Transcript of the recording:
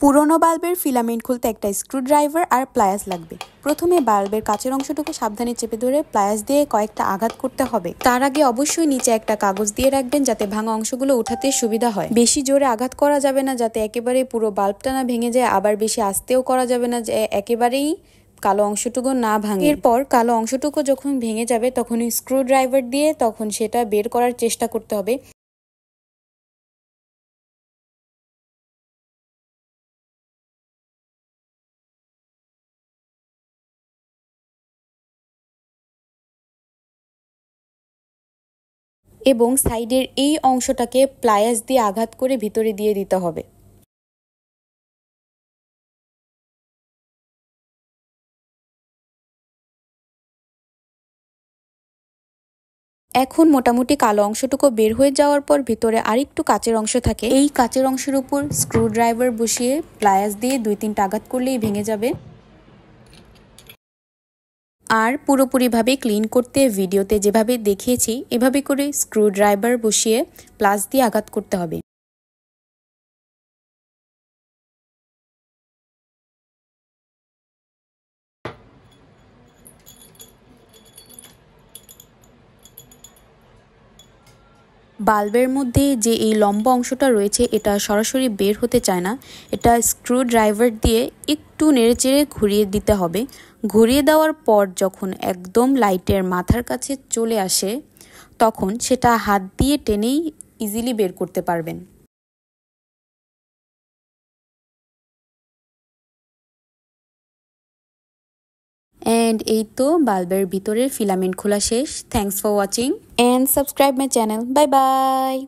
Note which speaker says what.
Speaker 1: পুরনো বাল্বের ফিলামেন্ট খুলতে একটা স্ক্রুড্রাইভার আর প্লায়াস লাগবে। প্রথমে বাল্বের কাচের অংশটুকু সাবধানে চেপে ধরে প্লায়াস দিয়ে কয়েকটা আঘাত করতে হবে। তার আগে অবশ্যই নিচে একটা কাগজ দিয়ে রাখবেন যাতে ভাঙা অংশগুলো উঠাতে সুবিধা হয়। বেশি জোরে আঘাত করা যাবে না যাতে একেবারে পুরো বাল্বটা না ভেঙে যায়, আবার বেশি আস্তেও করা যাবে না যে একেবারেই কালো অংশটুকু না ভাঙে। এরপর কালো অংশটুকু যখন ভেঙে যাবে তখন স্ক্রুড্রাইভার দিয়ে তখন সেটা বের করার চেষ্টা করতে হবে। এবং সাইডের এই অংশটাকে প্লায়াস দিয়ে আঘাত করে ভিতরে দিয়ে দিতে হবে। এখন মোটামুটি কালো অংশটুকু বের হয়ে যাওয়ার পর ভিতরে আরেকটু কাচের অংশ থাকে। এই কাচের অংশের উপর স্ক্রুড্রাইভার বসিয়ে প্লায়াস দিয়ে 2-3টা আঘাত করলেই ভেঙে যাবে। আর পুরোপুরিভাবে ক্লিন করতে ভিডিওতে যেভাবে দেখিয়েছি এভাবে করে স্ক্রুড্রাইভার বসিয়ে প্লাস দিয়ে আঘাত করতে হবে। বাল্বের মধ্যে যে এই লম্বা অংশটা রয়েছে এটা সরাসরি বের হতে চায় না, এটা স্ক্রুড্রাইভার দিয়ে একটু নেড়েচেড়ে ঘুরিয়ে দিতে হবে। ঘুরিয়ে দেওয়ার পর যখন একদম লাইটের মাথার কাছে চলে আসে তখন সেটা হাত দিয়ে টেনেই ইজিলি বের করতে পারবেন। And এই তো বাল্বের ভিতরের ফিলামেন্ট খোলা শেষ। Thanks for watching and subscribe my channel. Bye bye.